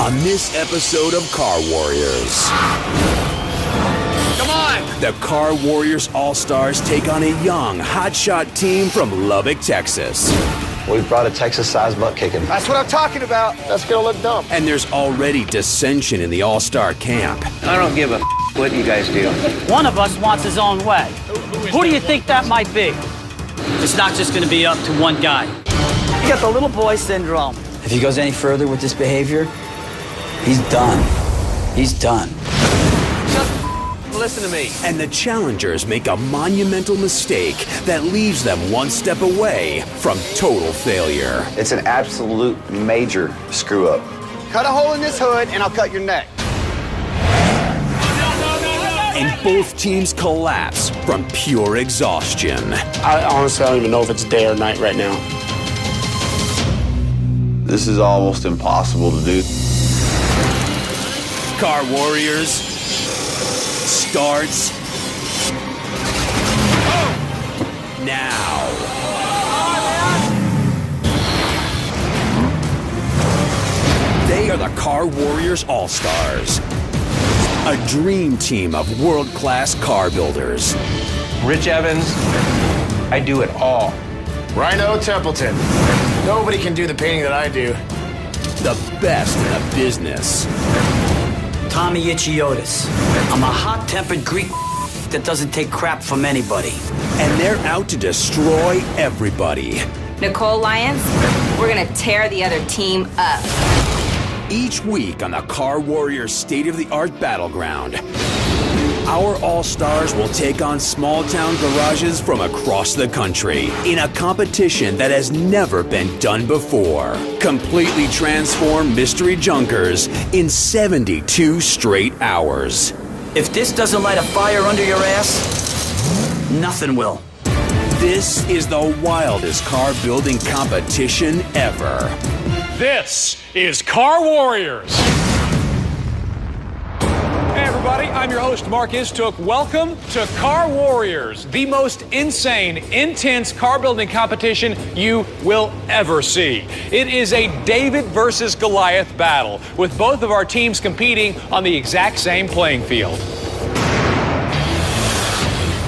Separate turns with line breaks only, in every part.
on this episode of Car Warriors.
Come on!
The Car Warriors All-Stars take on a young, hotshot team from Lubbock, Texas.
We've brought a Texas-sized butt kicking.
That's what I'm talking about. That's gonna look dumb.
And there's already dissension in the All-Star camp.
I don't give a what you guys do.
One of us wants his own way. Who do you think that might be? It's not just going to be up to one guy. You got the little boy syndrome.
If he goes any further with this behavior, he's done. He's done.
Just listen to me.
And the challengers make a monumental mistake that leaves them one step away from total failure.
It's an absolute major screw-up.
Cut a hole in this hood and I'll cut your neck.
And both teams collapse from pure exhaustion.
I honestly don't even know if it's day or night right now.
This is almost impossible to do.
Car Warriors starts now. They are the Car Warriors All-Stars. A dream team of world-class car builders.
Rich Evans, I do it all.
Rhino Templeton. Nobody can do the painting that I do.
The best in the business.
Tommy Ichiotis. I'm a hot-tempered Greek that doesn't take crap from anybody.
And they're out to destroy everybody.
Nicole Lyons, we're gonna tear the other team up.
Each week on the Car Warriors state-of-the-art battleground, our All-Stars will take on small-town garages from across the country in a competition that has never been done before. Completely transform mystery junkers in 72 straight hours.
If this doesn't light a fire under your ass, nothing will.
This is the wildest car building competition ever.
This is Car Warriors. Hey everybody, I'm your host Mark Istook. Welcome to Car Warriors, the most insane, intense car building competition you will ever see. It is a David versus Goliath battle, with both of our teams competing on the exact same playing field.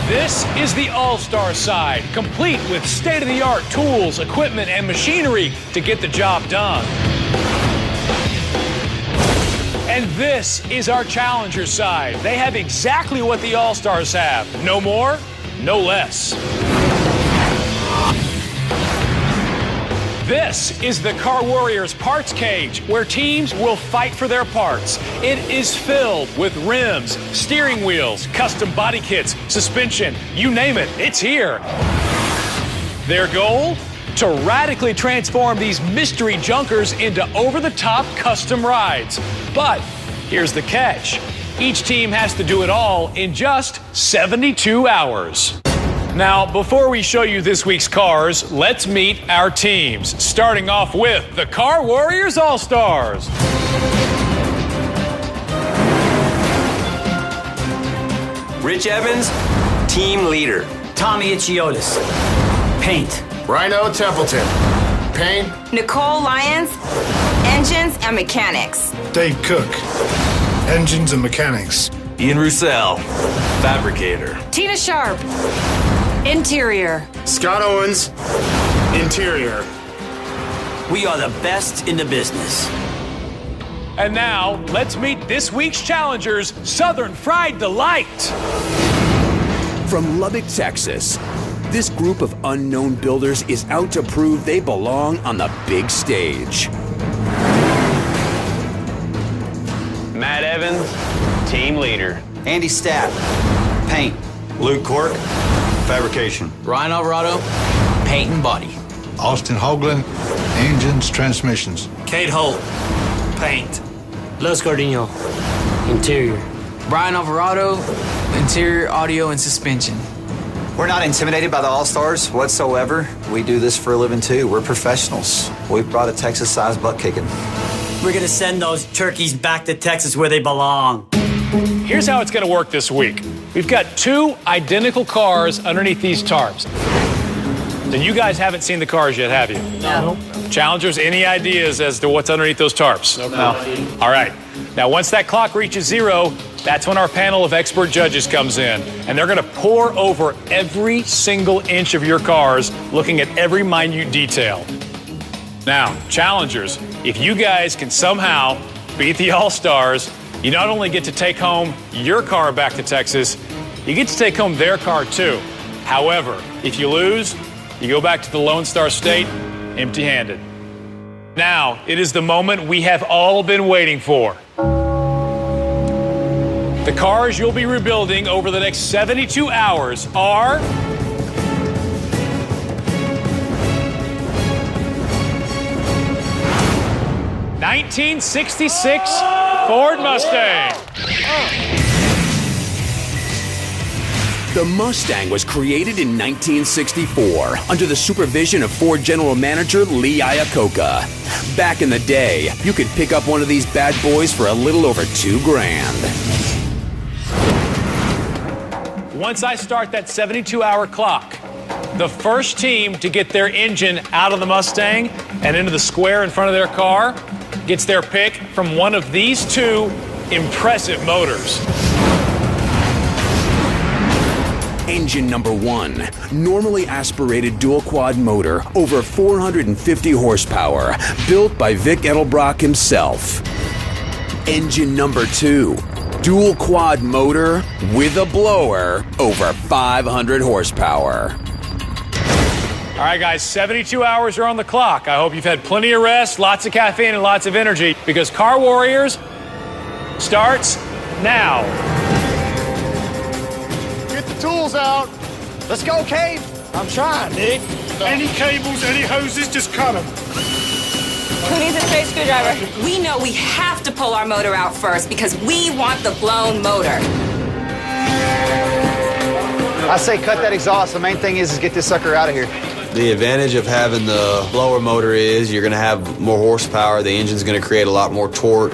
This is the All-Star side, complete with state-of-the-art tools, equipment, and machinery to get the job done. And this is our Challenger side. They have exactly what the All-Stars have. No more, no less. This is the Car Warriors parts cage, where teams will fight for their parts. It is filled with rims, steering wheels, custom body kits, suspension, you name it, it's here. Their goal? To radically transform these mystery junkers into over-the-top custom rides. But here's the catch. Each team has to do it all in just 72 hours. Now, before we show you this week's cars, let's meet our teams, starting off with the Car Warriors All-Stars.
Rich Evans, team leader.
Tommy Ichiotis. Paint.
Rhino Templeton. Paint.
Nicole Lyons, engines and mechanics.
Dave Cook, engines and mechanics.
Ian Roussel, fabricator.
Tina Sharp, interior.
Scott Owens, interior.
We are the best in the business.
And now, let's meet this week's challengers, Southern Fried Delight.
From Lubbock, Texas, this group of unknown builders is out to prove they belong on the big stage.
Matt Evans, team leader.
Andy Stapp, paint.
Luke Cork, fabrication.
Ryan Alvarado, paint and body.
Austin Hoagland, engines, transmissions.
Kate Holt. Paint. Les Gardino. Interior.
Brian Alvarado, interior, audio, and suspension.
We're not intimidated by the All-Stars whatsoever. We do this for a living too. We're professionals. We've brought a Texas-sized butt kicking.
We're gonna send those turkeys back to Texas where they belong.
Here's how it's gonna work this week. We've got two identical cars underneath these tarps. Then you guys haven't seen the cars yet, have you?
No.
Challengers, any ideas as to what's underneath those tarps?
No.
All right. Now, once that clock reaches 0, that's when our panel of expert judges comes in. And they're going to pore over every single inch of your cars, looking at every minute detail. Now, challengers, if you guys can somehow beat the All-Stars, you not only get to take home your car back to Texas, you get to take home their car too. However, if you lose, you go back to the Lone Star State empty-handed. Now, it is the moment we have all been waiting for. The cars you'll be rebuilding over the next 72 hours are... ...1966 Ford Mustang.
The Mustang was created in 1964 under the supervision of Ford General Manager Lee Iacocca. Back in the day, you could pick up one of these bad boys for a little over $2,000.
Once I start that 72-hour clock, the first team to get their engine out of the Mustang and into the square in front of their car gets their pick from one of these two impressive motors.
Engine number 1, normally aspirated dual quad motor, over 450 horsepower, built by Vic Edelbrock himself. Engine number 2, dual quad motor with a blower, over 500 horsepower.
All right, guys, 72 hours are on the clock. I hope you've had plenty of rest, lots of caffeine, and lots of energy, because Car Warriors starts now.
Get the tools out. Let's go, Cave. I'm trying, Nick.
Any cables, any hoses, just cut them.
Who needs a straight screwdriver? We know we have to pull our motor out first because we want the blown motor.
I say cut that exhaust. The main thing is get this sucker out of here.
The advantage of having the blower motor is you're going to have more horsepower. The engine's going to create a lot more torque.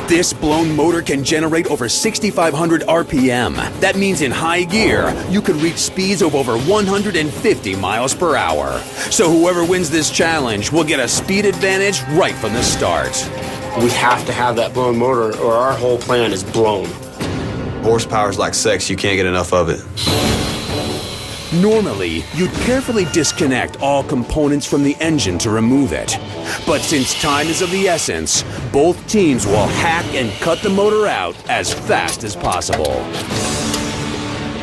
This blown motor can generate over 6,500 RPM. That means in high gear, you could reach speeds of over 150 miles per hour. So whoever wins this challenge will get a speed advantage right from the start.
We have to have that blown motor or our whole plan is blown.
Horsepower's like sex, you can't get enough of it.
Normally, you'd carefully disconnect all components from the engine to remove it. But since time is of the essence, both teams will hack and cut the motor out as fast as possible.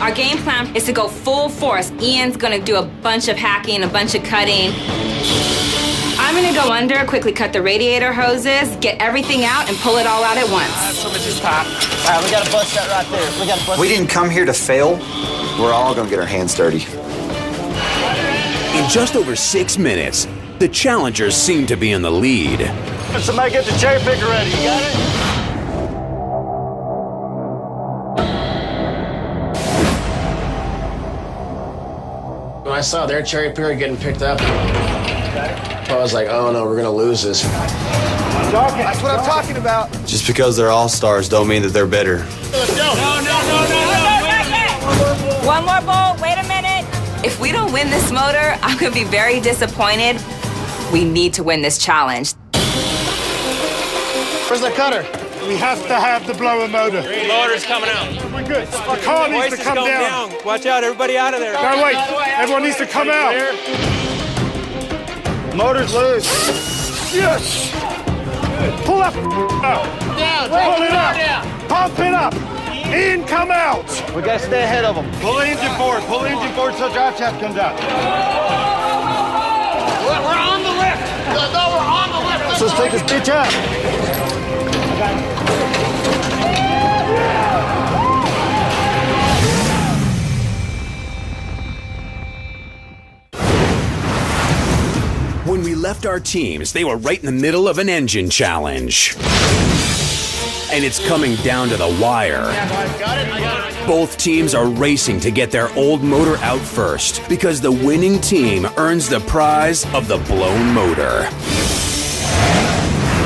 Our game plan is to go full force. Ian's gonna do a bunch of hacking, a bunch of cutting. I'm gonna go under, quickly cut the radiator hoses, get everything out, and pull it all out at once.
So much is pop. All right, we gotta bust that right there.
We didn't come here to fail. We're all gonna get our hands dirty.
In just over 6 minutes, the challengers seem to be in the lead.
Somebody get the cherry picker ready. You got it? When I saw their cherry picker getting picked up, I was like, oh no, we're gonna lose this.
That's what I'm talking about.
Just because they're all-stars don't mean that they're better.
Let's go.
One more bolt, wait a minute. If we don't win this motor, I'm gonna be very disappointed. We need to win this challenge.
Where's the cutter?
We have to have the blower motor.
The motor's coming out.
We're good. The car needs to come down.
Watch out, everybody out of there.
No, wait. Everyone needs to come out.
Motor's loose.
Yes. Pull that out.
Down.
Pull it up. Pump it up. Ian, come out.
We gotta stay ahead of them. Pull the engine forward. Pull the engine forward so drive shaft comes out. We're on the lift. No, we're on the lift. Let's take this bitch out.
When we left our teams, they were right in the middle of an engine challenge. And it's coming down to the wire. Both teams are racing to get their old motor out first because the winning team earns the prize of the blown motor.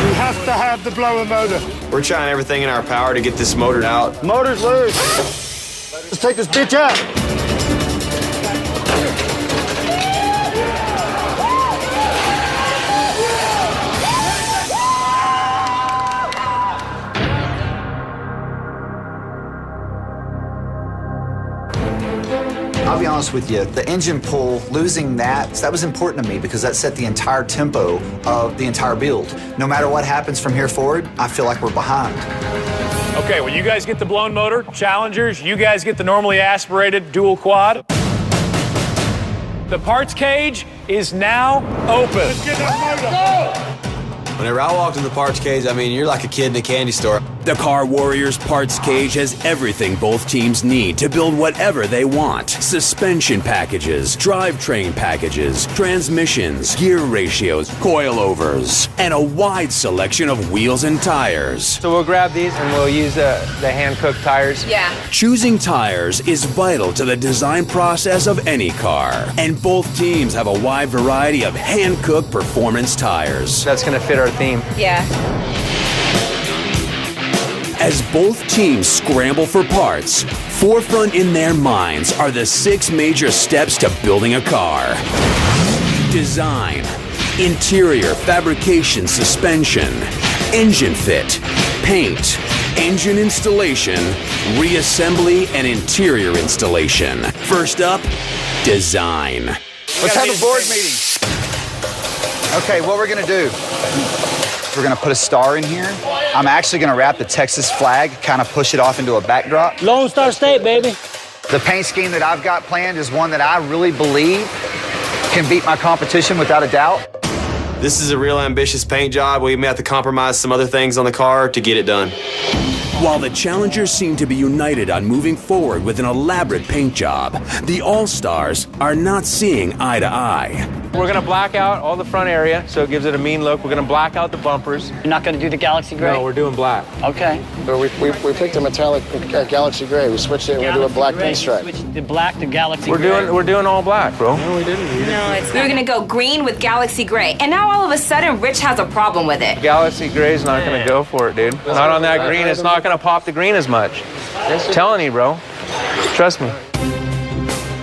We have to have the blower motor.
We're trying everything in our power to get this motor out.
Motor's loose. Let's take this bitch out.
I'll be honest with you, the engine pull, losing that was important to me because that set the entire tempo of the entire build. No matter what happens from here forward, I feel like we're behind.
Okay, well, you guys get the blown motor, Challengers. You guys get the normally aspirated dual quad. The parts cage is now open. Let's get that motor. Go!
Whenever I walked in the parts cage, I mean, you're like a kid in a candy store.
The Car Warriors parts cage has everything both teams need to build whatever they want. Suspension packages, drivetrain packages, transmissions, gear ratios, coilovers, and a wide selection of wheels and tires.
So we'll grab these and we'll use the hand-cooked tires.
Yeah.
Choosing tires is vital to the design process of any car, and both teams have a wide variety of hand-cooked performance tires.
That's going to fit our theme.
Yeah.
As both teams scramble for parts, forefront in their minds are the 6 major steps to building a car. Design, interior, fabrication, suspension, engine fit, paint, engine installation, reassembly, and interior installation. First up, design.
Let's have a board meeting. Okay, what we're gonna do, we're gonna put a star in here. I'm actually gonna wrap the Texas flag, kind of push it off into a backdrop.
Lone Star State, baby.
The paint scheme that I've got planned is one that I really believe can beat my competition without a doubt.
This is a real ambitious paint job. We may have to compromise some other things on the car to get it done.
While the Challengers seem to be united on moving forward with an elaborate paint job, the All-Stars are not seeing eye to eye.
We're going to black out all the front area, so it gives it a mean look. We're going to black out the bumpers.
You're not going to do the Galaxy Gray?
No, we're doing black.
Okay.
So we picked a metallic Galaxy Gray. We switched it and we're going to do a black pinstripe.
Switch the black to Galaxy
We're
Gray.
We're doing all black, bro.
No, we didn't.
We were gonna go green with Galaxy Gray, and now all of a sudden Rich has a problem with it.
Galaxy Gray's not going to go for it, dude. Not on that green. It's not going to pop the green as much. Telling you, bro. Trust me.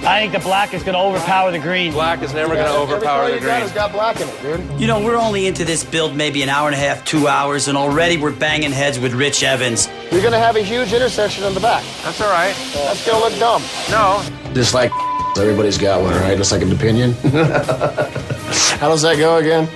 I think the black is going to overpower the green.
Black is never going to overpower the green.
It's got black in it, dude.
You know, we're only into this build maybe an hour and a half, 2 hours, and already we're banging heads with Rich Evans.
You're going to have a huge intersection in the back.
That's all right.
That's going to look dumb.
No.
Just like everybody's got one, right? Just like an opinion. How does that go again?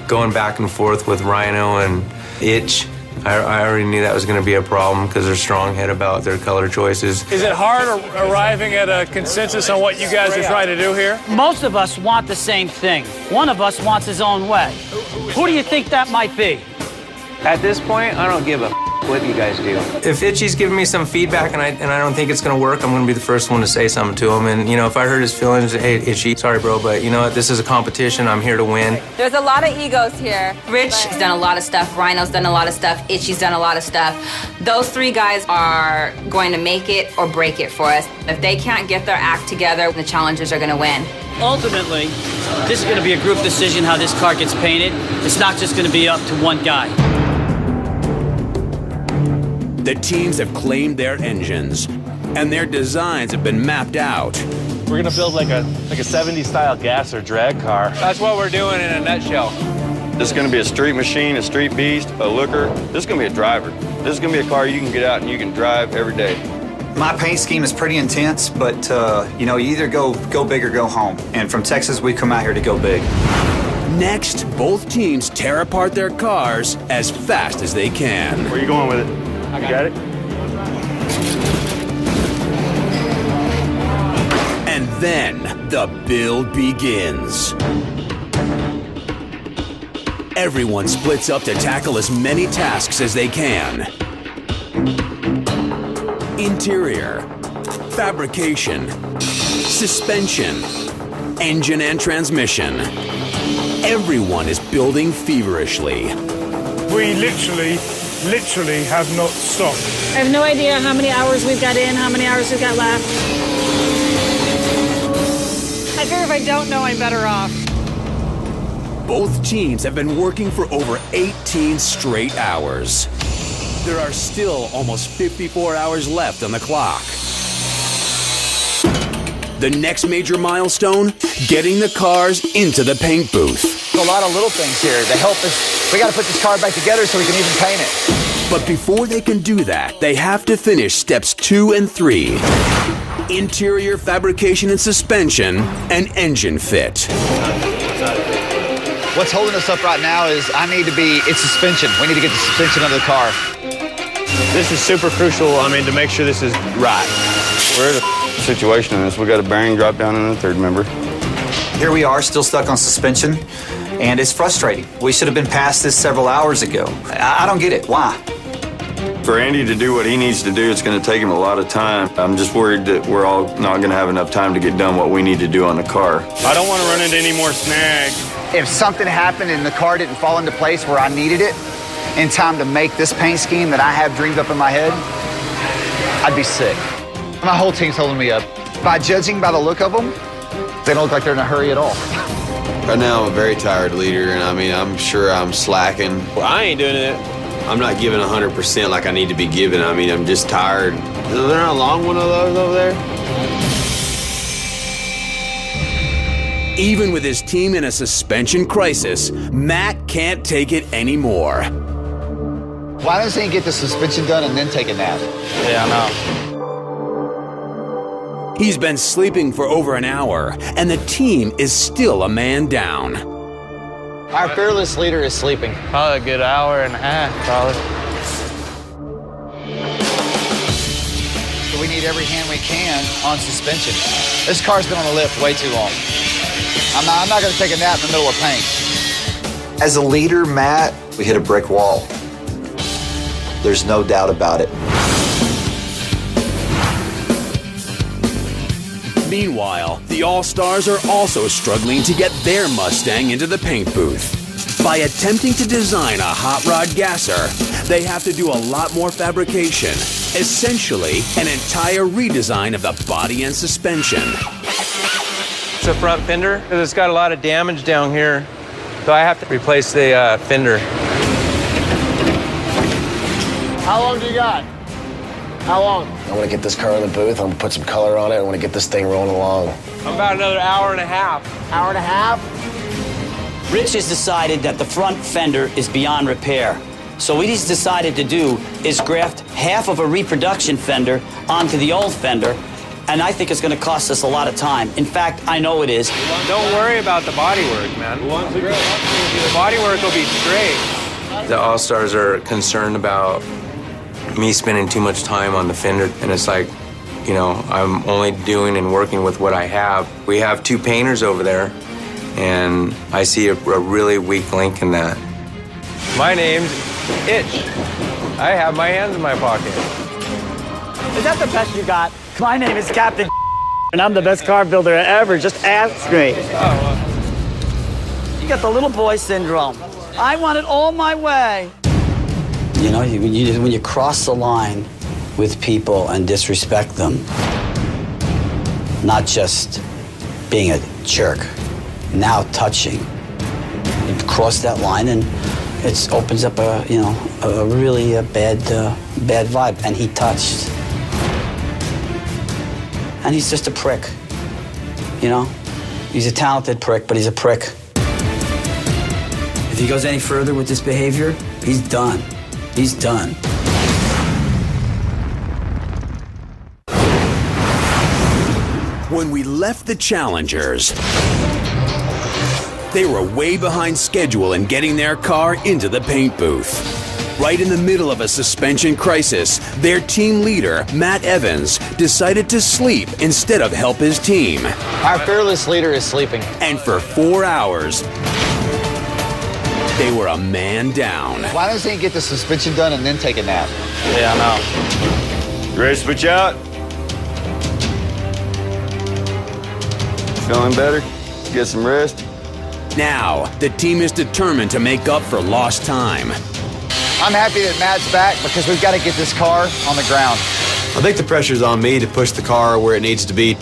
Going back and forth with Rhino and Itch, I already knew that was going to be a problem because they're strong-head about their color choices.
Is it hard arriving at a consensus on what you guys are trying to do here?
Most of us want the same thing. One of us wants his own way. Who do you think that might be?
At this point, I don't give a what you guys do. If Itchy's giving me some feedback and I don't think it's going to work, I'm going to be the first one to say something to him. And, you know, if I hurt his feelings, hey, Itchy, sorry, bro, but you know what? This is a competition. I'm here to win.
There's a lot of egos here. Rich has done a lot of stuff. Rhino's done a lot of stuff. Itchy's done a lot of stuff. Those 3 guys are going to make it or break it for us. If they can't get their act together, the Challengers are going to win.
Ultimately, this is going to be a group decision how this car gets painted. It's not just going to be up to one guy.
The teams have claimed their engines, and their designs have been mapped out.
We're gonna build like a 70s style gas or drag car.
That's what we're doing in a nutshell.
This is gonna be a street machine, a street beast, a looker. This is gonna be a driver. This is gonna be a car you can get out and you can drive every day.
My paint scheme is pretty intense, but you know, you either go big or go home. And from Texas, we come out here to go big.
Next, both teams tear apart their cars as fast as they can.
Where are you going with it? You got it?
And then the build begins. Everyone splits up to tackle as many tasks as they can. Interior, fabrication, suspension, engine and transmission. Everyone is building feverishly.
We literally have not stopped.
I have no idea how many hours we've got in, how many hours we've got left. I figure if I don't know, I'm better off.
Both teams have been working for over 18 straight hours. There are still almost 54 hours left on the clock. The next major milestone, getting the cars into the paint booth.
There's a lot of little things here that help us. We got to put this car back together so we can even paint it.
But before they can do that, they have to finish steps 2 and 3. interior fabrication and suspension, and engine fit.
What's holding us up right now is it's suspension. We need to get the suspension under the car.
This is super crucial, to make sure this is right.
We're in a situation in this. We got a bearing drop down in the third member.
Here we are, still stuck on suspension, and it's frustrating. We should have been past this several hours ago. I don't get it. Why?
For Andy to do what he needs to do, it's going to take him a lot of time. I'm just worried that we're all not going to have enough time to get done what we need to do on the car.
I don't want to run into any more snags.
If something happened and the car didn't fall into place where I needed it in time to make this paint scheme that I have dreamed up in my head, I'd be sick. My whole team's holding me up. By judging by the look of them, they don't look like they're in a hurry at all.
Right now, I'm a very tired leader, and I'm sure I'm slacking.
Well, I ain't doing it.
I'm not giving 100% like I need to be giving. I'm just tired. Is there a long one of those over there?
Even with his team in a suspension crisis, Matt can't take it anymore.
Why doesn't he get the suspension done and then take a nap?
Yeah, I know.
He's been sleeping for over an hour, and the team is still a man down.
Our fearless leader is sleeping.
Probably a good hour and a half, probably.
So we need every hand we can on suspension. This car's been on the lift way too long. I'm not going to take a nap in the middle of paint. As a leader, Matt, we hit a brick wall. There's no doubt about it.
Meanwhile, the All-Stars are also struggling to get their Mustang into the paint booth. By attempting to design a hot rod gasser, they have to do a lot more fabrication, essentially an entire redesign of the body and suspension.
It's a front fender. It's got a lot of damage down here, so I have to replace the fender.
How long do you got? How long? I want to get this car in the booth. I'm going to put some color on it. I want to get this thing rolling along.
About another hour and a half.
Hour and a half?
Rich has decided that the front fender is beyond repair. So what he's decided to do is graft half of a reproduction fender onto the old fender, and I think it's going to cost us a lot of time. In fact, I know it is.
Don't worry about the bodywork, man. The bodywork will be straight. The All-Stars are concerned about me spending too much time on the fender, and it's like, I'm only doing and working with what I have. We have two painters over there, and I see a really weak link in that. My name's Itch. I have my hands in my pocket.
Is that the best you got? My name is Captain and I'm the best car builder ever. Just ask me. You got the little boy syndrome. I want it all my way.
When you cross the line with people and disrespect them, not just being a jerk, now touching, you cross that line and it opens up a really bad vibe. And he touched. And he's just a prick, He's a talented prick, but he's a prick. If he goes any further with this behavior, he's done. He's done.
When we left the Challengers, they were way behind schedule in getting their car into the paint booth. Right in the middle of a suspension crisis, their team leader, Matt Evans, decided to sleep instead of help his team.
Our fearless leader is sleeping.
And for 4 hours, they were a man down.
Why doesn't he get the suspension done and then take a nap?
Yeah, I know.
You ready to switch out? Feeling better? Get some rest?
Now, the team is determined to make up for lost time.
I'm happy that Matt's back because we've got to get this car on the ground.
I think the pressure's on me to push the car where it needs to be.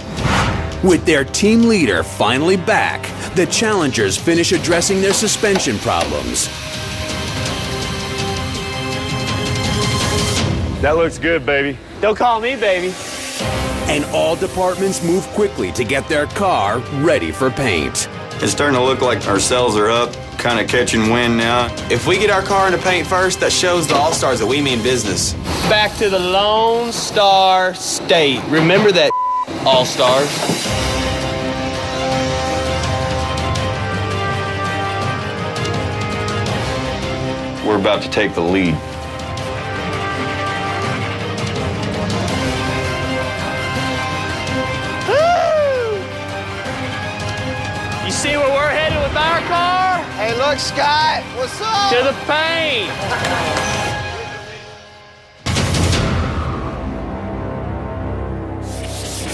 With their team leader finally back, the Challengers finish addressing their suspension problems.
That looks good, baby.
Don't call me baby.
And all departments move quickly to get their car ready for paint.
It's starting to look like our cells are up, kind of catching wind now.
If we get our car into paint first, that shows the All-Stars that we mean business.
Back to the Lone Star State. Remember that,
All-Stars.
We're about to take the lead.
You see where we're headed with our car?
Hey, look, Scott. What's up?
To the paint.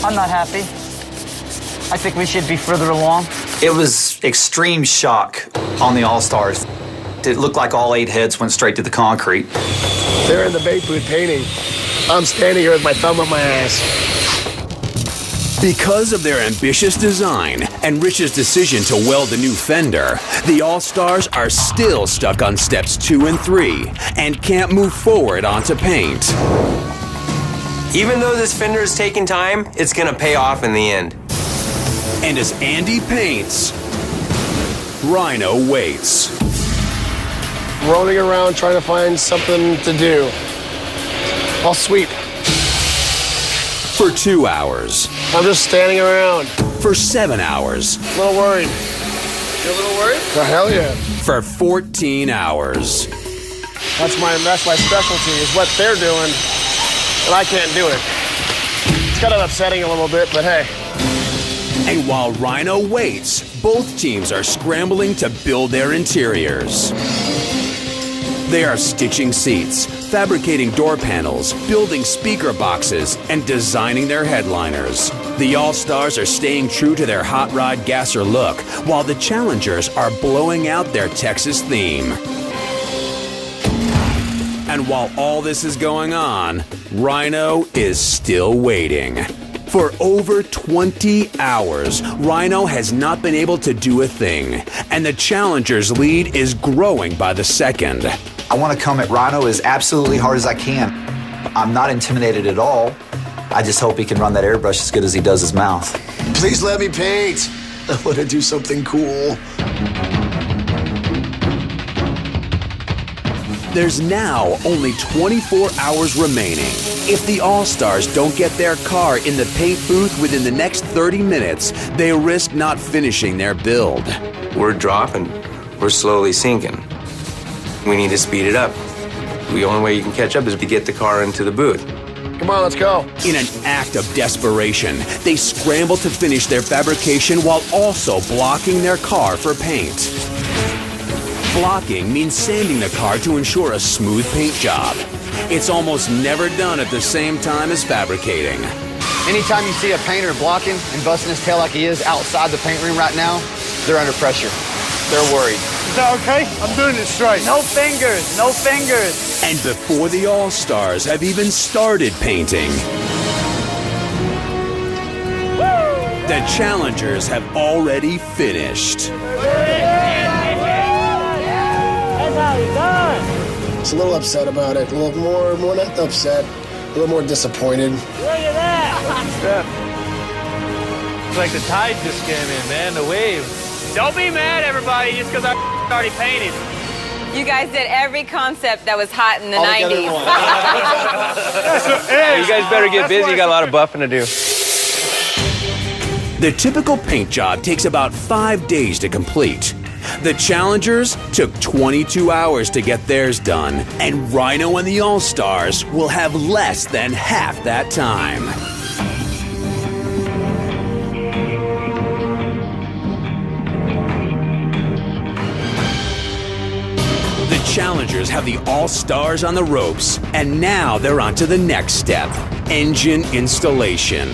I'm not happy. I think we should be further along.
It was extreme shock on the All-Stars. It looked like all 8 heads went straight to the concrete.
They're in the paint booth painting. I'm standing here with my thumb up my ass.
Because of their ambitious design and Rich's decision to weld the new fender, the All-Stars are still stuck on steps 2 and 3 and can't move forward onto paint.
Even though this fender is taking time, it's gonna pay off in the end.
And as Andy paints, Rhino waits.
Rolling around trying to find something to do. I'll sweep.
For 2 hours.
I'm just standing around.
For 7 hours.
A little worried.
You're a little worried?
Oh, hell yeah.
For 14 hours.
That's my specialty, is what they're doing, and I can't do it. It's kind of upsetting a little bit, but hey.
And while Rhino waits, both teams are scrambling to build their interiors. They are stitching seats, fabricating door panels, building speaker boxes, and designing their headliners. The All-Stars are staying true to their hot rod gasser look, while the Challengers are blowing out their Texas theme. And while all this is going on, Rhino is still waiting. For over 20 hours, Rhino has not been able to do a thing, and the Challengers' lead is growing by the second.
I want to come at Rhino as absolutely hard as I can. I'm not intimidated at all. I just hope he can run that airbrush as good as he does his mouth.
Please let me paint. I want to do something cool.
There's now only 24 hours remaining. If the All-Stars don't get their car in the paint booth within the next 30 minutes, they risk not finishing their build.
We're dropping. We're slowly sinking. We need to speed it up. The only way you can catch up is to get the car into the booth.
Come on, let's go.
In an act of desperation, they scramble to finish their fabrication while also blocking their car for paint. Blocking means sanding the car to ensure a smooth paint job. It's almost never done at the same time as fabricating.
Anytime you see a painter blocking and busting his tail like he is outside the paint room right now, they're under pressure. They're worried.
Is that okay? I'm doing it straight.
No fingers, no fingers.
And before the All-Stars have even started painting, the Challengers have already finished.
It's a little upset about it. A little more not upset. A little more disappointed.
Look at that. It's like the tide just came in, man, the wave. Don't be mad, everybody, just because I already painted.
You guys did every concept that was hot in the 90s.
Hey, you guys better get busy. You got a lot of buffing to do.
The typical paint job takes about 5 days to complete. The Challengers took 22 hours to get theirs done, and Rhino and the All-Stars will have less than half that time. The Challengers have the All-Stars on the ropes, and now they're on to the next step, engine installation.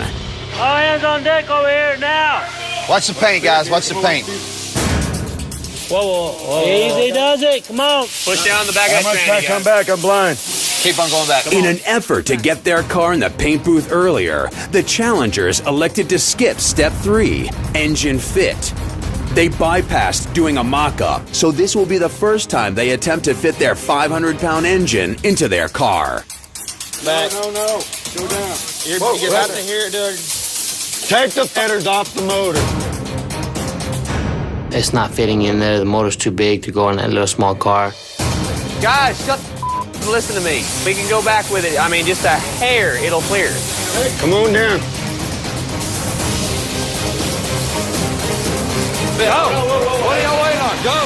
All hands on deck over here now.
Watch the paint, guys. Watch the paint.
Whoa. Easy does it. Come on. Push down the back of that tranny,
Come back, I'm blind.
Keep on going back.
In an effort to get their car in the paint booth earlier, the Challengers elected to skip step 3, engine fit. They bypassed doing a mock-up, so this will be the first time they attempt to fit their 500-pound engine into their car.
Back. No. Go down.
You get out of here, dude.
Take the fenders off the motor.
It's not fitting in there. The motor's too big to go in that little small car.
Guys, shut the and listen to me. We can go back with it. I mean, just a hair, it'll clear.
Hey, come on down.
Hey, what are y'all waiting on? Go!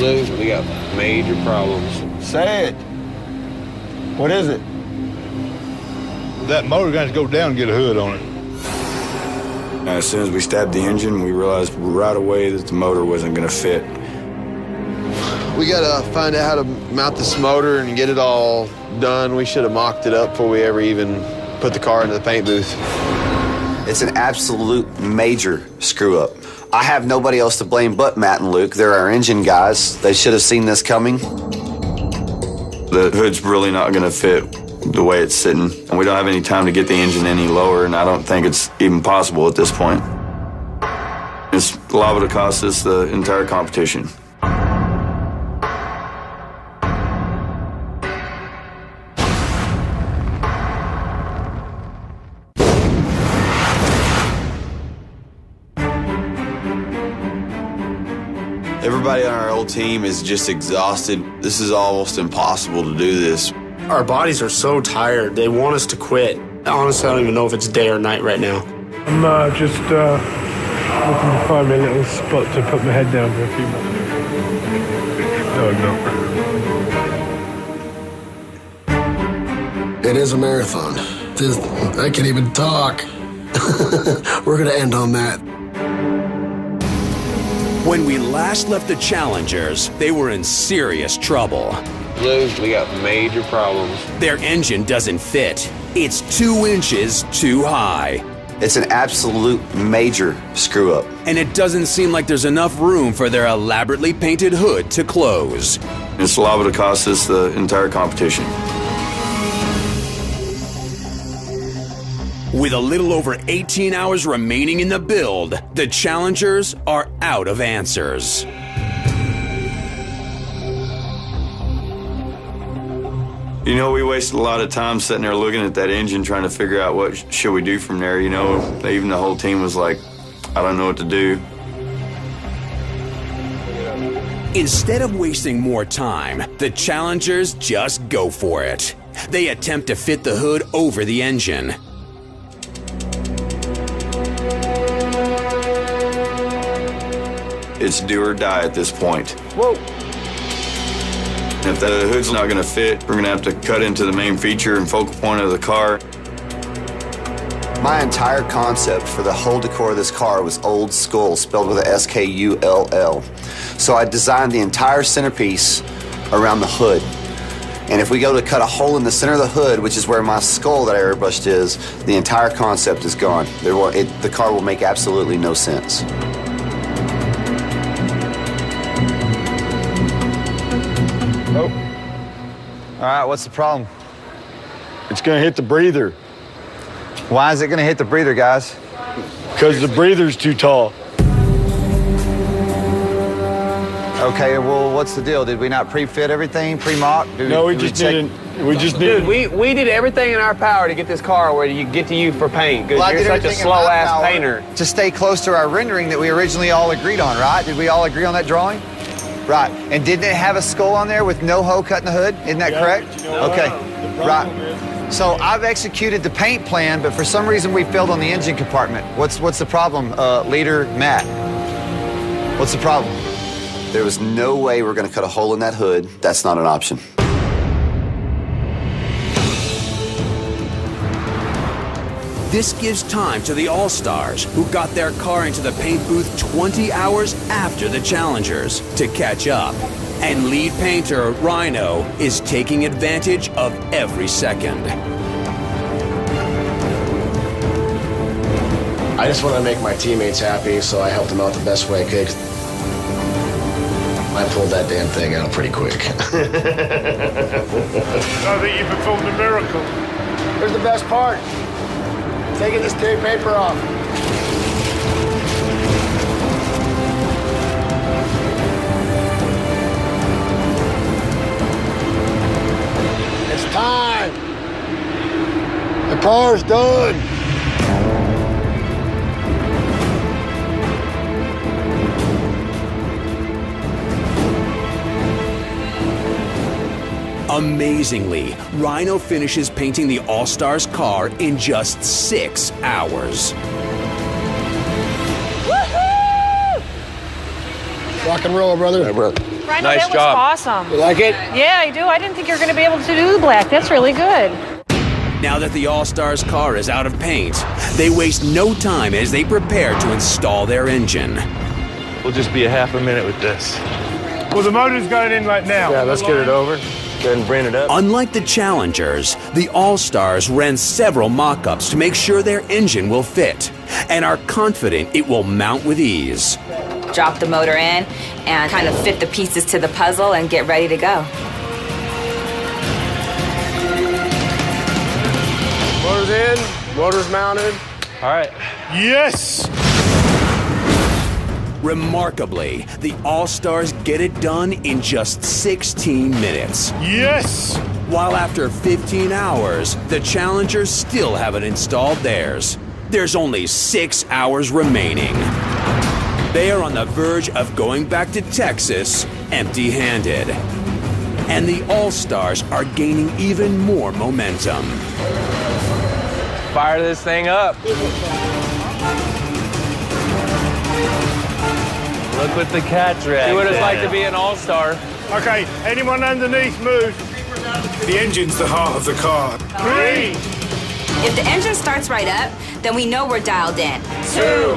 Lou, we got major problems.
Say it. What is it?
That motor got to go down and get a hood on it.
As soon as we stabbed the engine, we realized right away that the motor wasn't going to fit.
We got to find out how to mount this motor and get it all done. We should have mocked it up before we ever even put the car into the paint booth.
It's an absolute major screw up. I have nobody else to blame but Matt and Luke. They're our engine guys. They should have seen this coming.
The hood's really not going to fit the way it's sitting. And we don't have any time to get the engine any lower, and I don't think it's even possible at this point. It's liable to cost us the entire competition.
Everybody on our old team is just exhausted. This is almost impossible to do this.
Our bodies are so tired. They want us to quit. Honestly, I don't even know if it's day or night right now.
I'm just looking to find me a little spot to put my head down for a few minutes. No, I'm not.
It is a marathon. I can't even talk. We're going to end on that.
When we last left the Challengers, they were in serious trouble.
Lou, we got major problems.
Their engine doesn't fit. It's 2 inches too high.
It's an absolute major screw up.
And it doesn't seem like there's enough room for their elaborately painted hood to close.
It's liable to cost us the entire competition.
With a little over 18 hours remaining in the build, the Challengers are out of answers.
You know, we wasted a lot of time sitting there looking at that engine trying to figure out what should we do from there. You know, even the whole team was like, I don't know what to do.
Instead of wasting more time, the Challengers just go for it. They attempt to fit the hood over the engine.
It's do or die at this point.
Whoa.
If the hood's not going to fit, we're going to have to cut into the main feature and focal point of the car.
My entire concept for the whole decor of this car was old skull, spelled with a S-K-U-L-L. So I designed the entire centerpiece around the hood. And if we go to cut a hole in the center of the hood, which is where my skull that I airbrushed is, the entire concept is gone. The car will make absolutely no sense. Oh. All right, what's the problem?
It's going to hit the breather.
Why is it going to hit the breather, guys?
Because the breather's too tall.
Okay, well, what's the deal? Did we not pre-fit everything, pre-mock?
No, we just didn't.
Dude, we did everything in our power to get this car where you get to you for paint. Because you're such a slow-ass painter.
To stay close to our rendering that we originally all agreed on, right? Did we all agree on that drawing? Right. And didn't it have a skull on there with no hole cut in the hood? Isn't that correct? Okay. Right. So I've executed the paint plan, but for some reason we failed on the engine compartment. What's the problem, Leader Matt? What's the problem? There was no way we're going to cut a hole in that hood. That's not an option.
This gives time to the All-Stars, who got their car into the paint booth 20 hours after the Challengers, to catch up. And lead painter Rhino is taking advantage of every second.
I just want to make my teammates happy, so I helped them out the best way I could. I pulled that damn thing out pretty quick.
I think you performed a miracle.
Here's the best part. Taking this tape paper off. It's time. The car's done.
Amazingly, Rhino finishes painting the All-Stars car in just 6 hours.
Woohoo! Rock and roll, brother.
Hey, brother.
Rhino,
Nice
that
job.
was awesome.
You like it?
Yeah, I do. I didn't think you were going to be able to do the black. That's really good.
Now that the All-Stars car is out of paint, they waste no time as they prepare to install their engine.
We'll just be a half a minute with this.
Well, the motor's going in right now.
Yeah, let's get it over. Go ahead and bring it up.
Unlike the Challengers, the All-Stars ran several mock-ups to make sure their engine will fit and are confident it will mount with ease.
Drop the motor in and kind of fit the pieces to the puzzle and get ready to go.
Motor's in, motor's mounted.
All right.
Yes!
Remarkably, the All-Stars get it done in just 16 minutes.
Yes!
While after 15 hours, the Challengers still haven't installed theirs. There's only 6 hours remaining. They are on the verge of going back to Texas empty-handed. And the All-Stars are gaining even more momentum.
Fire this thing up.
Look what the cat's react.
See what it's like to be an all-star.
Okay, anyone underneath, move.
The engine's the heart of the car.
3.
If the engine starts right up, then we know we're dialed in.
2.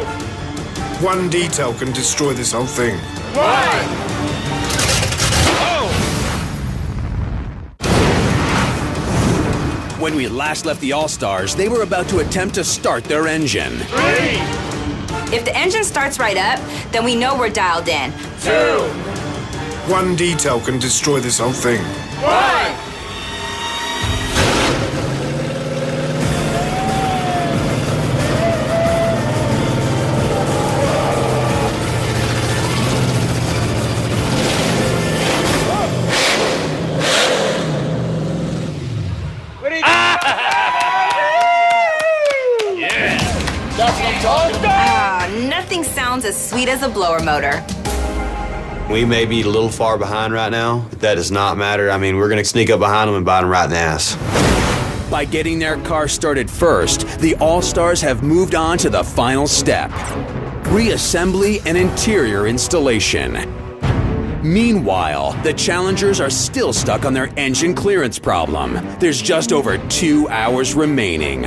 One detail can destroy this whole thing.
1.
When we last left the All-Stars, they were about to attempt to start their engine.
3.
If the engine starts right up, then we know we're dialed in.
2.
One detail can destroy this whole thing.
1.
Nothing sounds as sweet as a blower motor.
We may be a little far behind right now, but that does not matter. I mean, we're going to sneak up behind them and bite them right in the ass.
By getting their car started first, the All-Stars have moved on to the final step: reassembly and interior installation. Meanwhile, the Challengers are still stuck on their engine clearance problem. There's just over 2 hours remaining.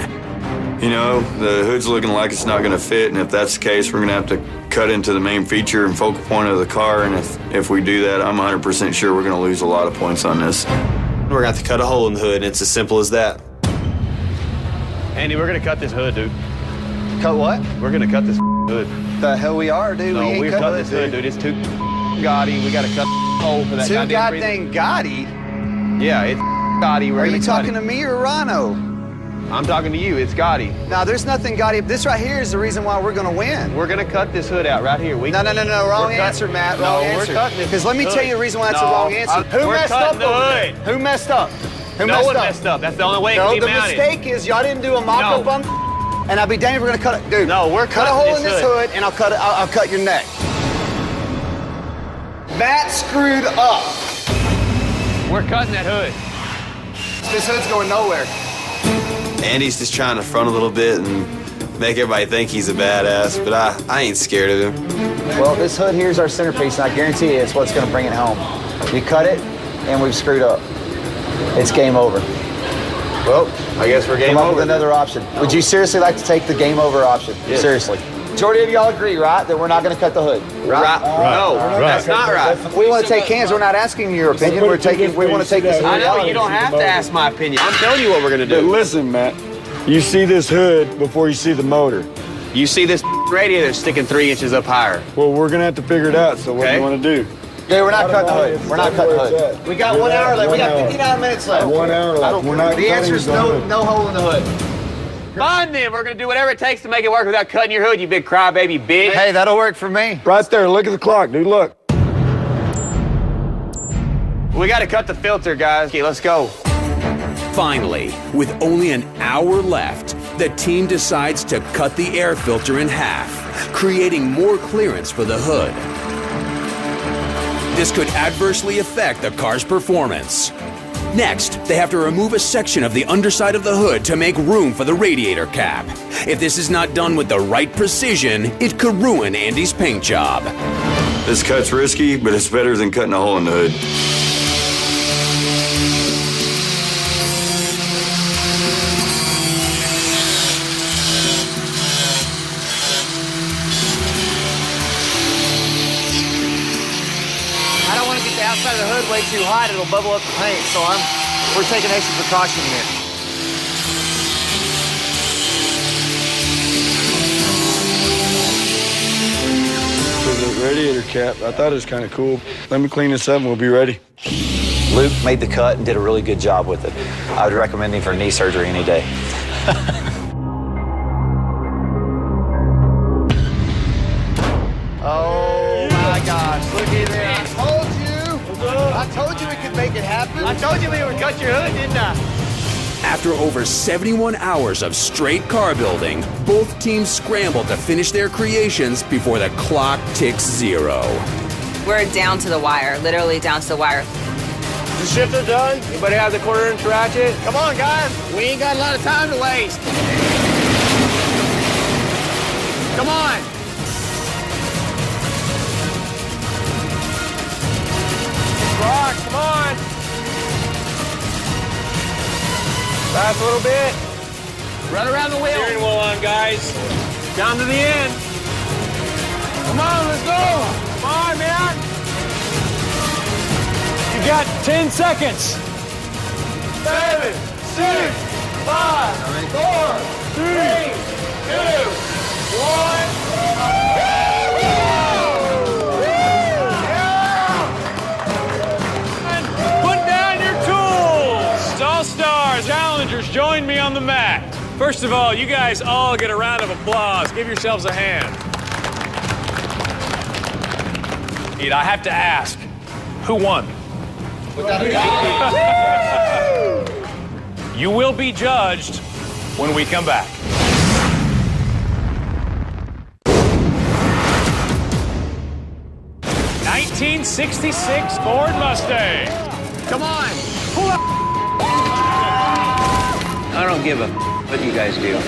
You know, the hood's looking like it's not going to fit, and if that's the case, we're going to have to cut into the main feature and focal point of the car, and if we do that, I'm 100% sure we're going to lose a lot of points on this.
We're going to have to cut a hole in the hood, and it's as simple as that.
Andy, we're going to cut this hood, dude.
Cut what?
We're going to cut this hood.
The hell we are, dude.
No, we're cutting this hood, dude. It's too gaudy. We got to cut the hole for that
Too
goddamn
gaudy?
Yeah, it's gaudy.
Are you talking to me or Rhino?
I'm talking to you. It's gaudy.
No, there's nothing gaudy. This right here is the reason why we're going to win.
We're going to cut this hood out right here.
No. Wrong answer, Matt. Wrong answer.
We're cutting this.
Because let me tell you the reason why that's the wrong answer. Who messed up
the hood?
Who messed up?
No one messed up. That's the only way it can be mounted.
No, the mistake is y'all didn't do a mock-up on, and I'll be damned if we're going to cut it. Dude,
no, we're
cut a hole in this hood, and I'll cut your neck. Matt screwed up.
We're cutting that hood.
This hood's going nowhere.
Andy's just trying to front a little bit and make everybody think he's a badass, but I ain't scared of him.
Well, this hood here is our centerpiece, and I guarantee you it's what's going to bring it home. We cut it, and we've screwed up. It's game over.
Well, I guess we're game
over. Come up
over.
with another option. Would you seriously like to take the game over option?
Yes.
Seriously. Majority of y'all agree, right, that we're not going to cut the hood?
Right. No, that's not right.
We want to take cans. We're not asking your opinion. We want to take this.
I know, you don't have to ask my opinion. I'm telling you what we're going to do.
Listen, Matt. You see this hood before you see the motor.
You see this radiator sticking 3 inches up higher.
Well, we're going to have to figure it out, so what do you want to do?
Yeah, we're not cutting the hood. We're not cutting the hood. We got 1 hour left. We got 59 minutes left.
1 hour left. We're not.
The answer is no hole in the hood.
Fine then, we're gonna do whatever it takes to make it work without cutting your hood, you big crybaby bitch.
Hey, that'll work for me.
Right there, look at the clock, dude, look.
We gotta cut the filter, guys. Okay, let's go.
Finally, with only an hour left, the team decides to cut the air filter in half, creating more clearance for the hood. This could adversely affect the car's performance. Next, they have to remove a section of the underside of the hood to make room for the radiator cap. If this is not done with the right precision, it could ruin Andy's paint job.
This cut's risky, but it's better than cutting a hole in the hood.
I don't want to get the outside of the hood way too hot. It'll bubble up the paint, so we're taking extra precaution here.
For the radiator cap, I thought it was kind of cool. Let me clean this up and we'll be ready.
Luke made the cut and did a really good job with it. I would recommend him for knee surgery any day. Oh my gosh, look at there. I told you we could make it happen. I told you we would cut your hood, didn't I?
After over 71 hours of straight car building, both teams scramble to finish their creations before the clock ticks 0.
We're down to the wire, literally down to the wire.
The shifter done?
Anybody have the 1/4-inch ratchet?
Come on, guys. We ain't got a lot of time to waste. Come on.
Rock, come on. Last little bit.
Run around the wheel.
Steering wheel on, guys. Down to the end. Come on, let's go. Come on, man.
You got 10 seconds.
7, 6, 5, 4, 3, 2, 1.
All-Stars, challengers, join me on the mat. First of all, you guys all get a round of applause. Give yourselves a hand. I have to ask, who won? You will be judged when we come back. '66 Ford Mustang.
Come on.
Pull up.
I don't give a what you guys do.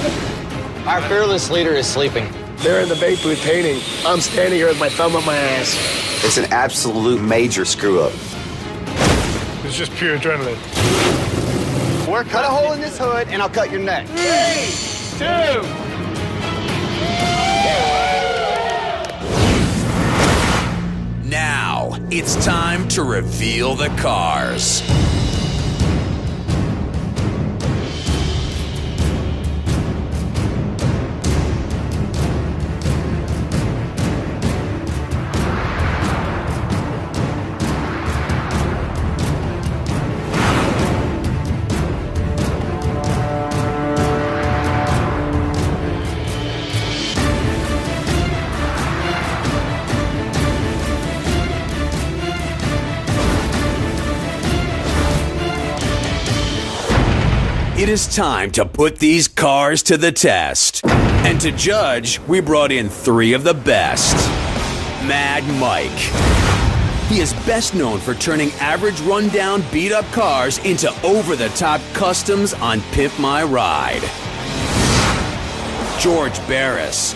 Our fearless leader is sleeping.
They're in the bait booth painting. I'm standing here with my thumb up my ass.
It's an absolute major screw-up.
It's just pure adrenaline.
We're cut a hole in this hood, and I'll cut your neck.
3, 2.
Now, it's time to reveal the cars. It is time to put these cars to the test. And to judge, we brought in 3 of the best. Mad Mike. He is best known for turning average rundown beat-up cars into over-the-top customs on Pimp My Ride. George Barris.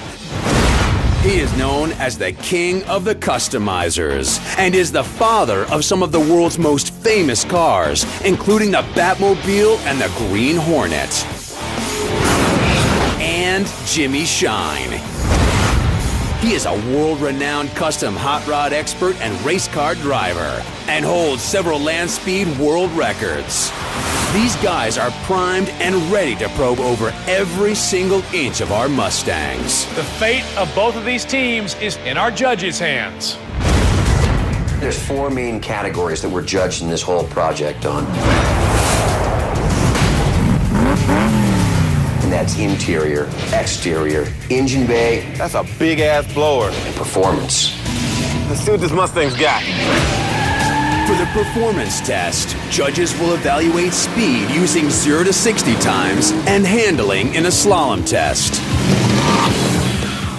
He is known as the king of the customizers and is the father of some of the world's most famous cars, including the Batmobile and the Green Hornet. And Jimmy Shine. He is a world-renowned custom hot rod expert and race car driver and holds several land speed world records. These guys are primed and ready to probe over every single inch of our Mustangs.
The fate of both of these teams is in our judges' hands.
There's 4 main categories that we're judging this whole project on. And that's interior, exterior, engine bay.
That's a big-ass blower.
And performance.
Let's see what this Mustang's got.
For the performance test, judges will evaluate speed using 0 to 60 times and handling in a slalom test.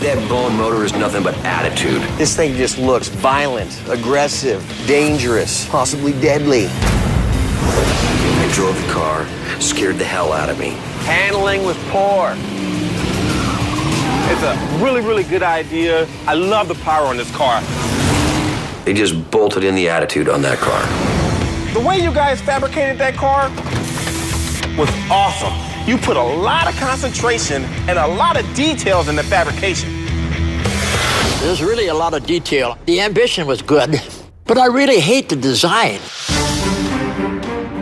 That bone motor is nothing but attitude.
This thing just looks violent, aggressive, dangerous, possibly deadly.
who drove the car scared the hell out of me.
Handling was poor.
It's a really, really good idea. I love the power on this car.
They just bolted in the attitude on that car.
The way you guys fabricated that car was awesome. You put a lot of concentration and a lot of details in the fabrication.
There's really a lot of detail. The ambition was good, but I really hate the design.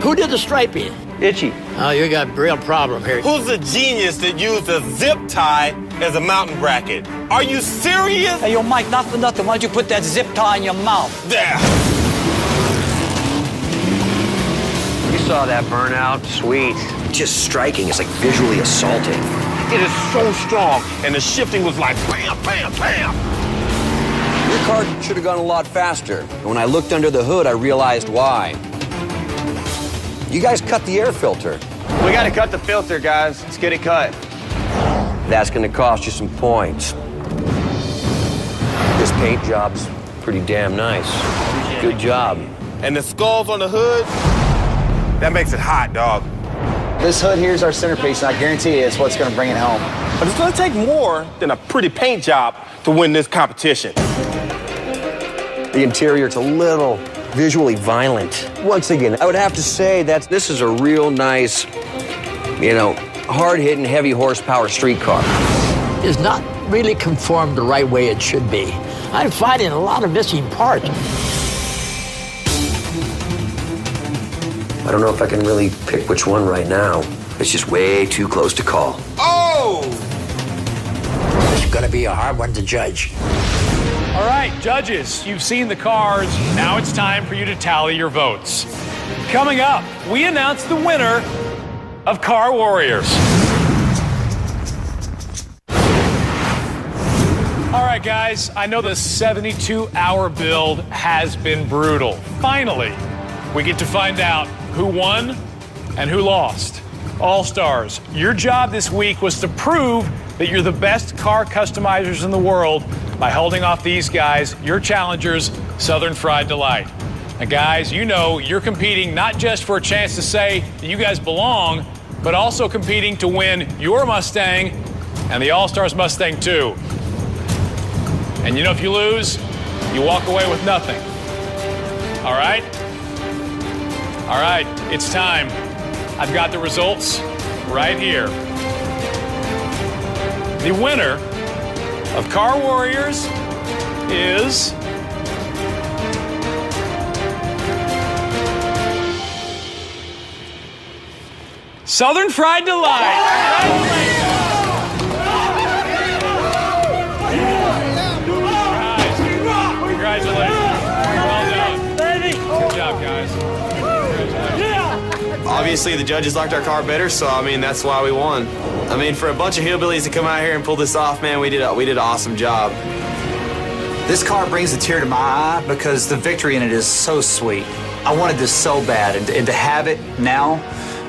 Who did the striping?
Itchy.
Oh, you got a real problem here.
Who's the genius that used a zip tie as a mountain bracket? Are you serious?
Hey, yo, Mike, not for nothing. Why don't you put that zip tie in your mouth?
There.
You saw that burnout. Sweet.
Just striking is like visually assaulting.
It is so strong, and the shifting was like bam, bam, bam.
Your car should have gone a lot faster. And when I looked under the hood, I realized why. You guys cut the air filter.
We got to cut the filter, guys. Let's get it cut.
That's going to cost you some points. This paint job's pretty damn nice. Good job.
And the skulls on the hood, that makes it hot, dog.
This hood here's our centerpiece, and I guarantee you it's what's going to bring it home.
But it's going to take more than a pretty paint job to win this competition.
The interior, it's a little visually violent. Once again, I would have to say that this is a real nice, hard-hitting, heavy horsepower street car.
It's not really conformed the right way it should be. I'm finding a lot of missing parts.
I don't know if I can really pick which one right now. It's just way too close to call.
Oh!
This is going to be a hard one to judge.
All right, judges, you've seen the cars. Now it's time for you to tally your votes. Coming up, we announce the winner of Car Warriors. All right, guys, I know the 72-hour build has been brutal. Finally, we get to find out who won and who lost. All-Stars, your job this week was to prove that you're the best car customizers in the world by holding off these guys, your challengers, Southern Fried Delight. And guys, you know you're competing not just for a chance to say that you guys belong, but also competing to win your Mustang and the All-Stars Mustang too. And you know if you lose, you walk away with nothing. All right? All right, it's time. I've got the results right here. The winner of Car Warriors is Southern Fried Delight. Congratulations. Well done. Good job, guys.
Obviously, the judges liked our car better, so, that's why we won. For a bunch of hillbillies to come out here and pull this off, man, we did an awesome job.
This car brings a tear to my eye because the victory in it is so sweet. I wanted this so bad, and to have it now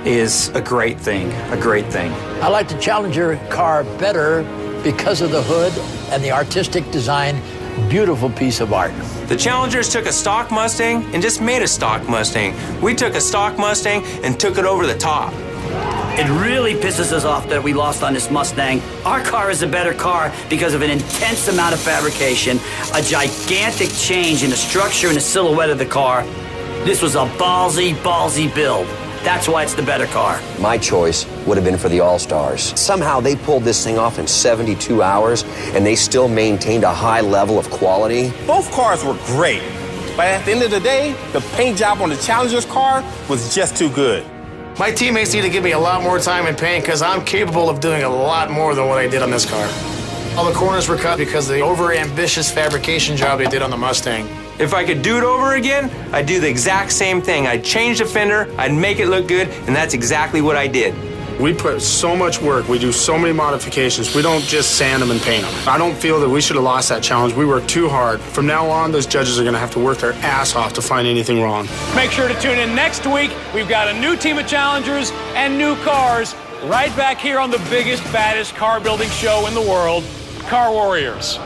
is a great thing,
I like the Challenger car better because of the hood and the artistic design. Beautiful piece of art.
The Challengers took a stock Mustang and just made a stock Mustang. We took a stock Mustang and took it over the top.
It really pisses us off that we lost on this Mustang. Our car is a better car because of an intense amount of fabrication, a gigantic change in the structure and the silhouette of the car. This was a ballsy build. That's why it's the better car.
My choice would have been for the All-Stars. Somehow they pulled this thing off in 72 hours, and they still maintained a high level of quality.
Both cars were great, but at the end of the day, the paint job on the Challenger's car was just too good.
My teammates need to give me a lot more time in paint because I'm capable of doing a lot more than what I did on this car. All the corners were cut because of the over-ambitious fabrication job they did on the Mustang.
If I could do it over again, I'd do the exact same thing. I'd change the fender, I'd make it look good, and that's exactly what I did.
We put so much work, we do so many modifications. We don't just sand them and paint them. I don't feel that we should have lost that challenge. We worked too hard. From now on, those judges are going to have to work their ass off to find anything wrong.
Make sure to tune in next week. We've got a new team of challengers and new cars right back here on the biggest, baddest car building show in the world, Car Warriors.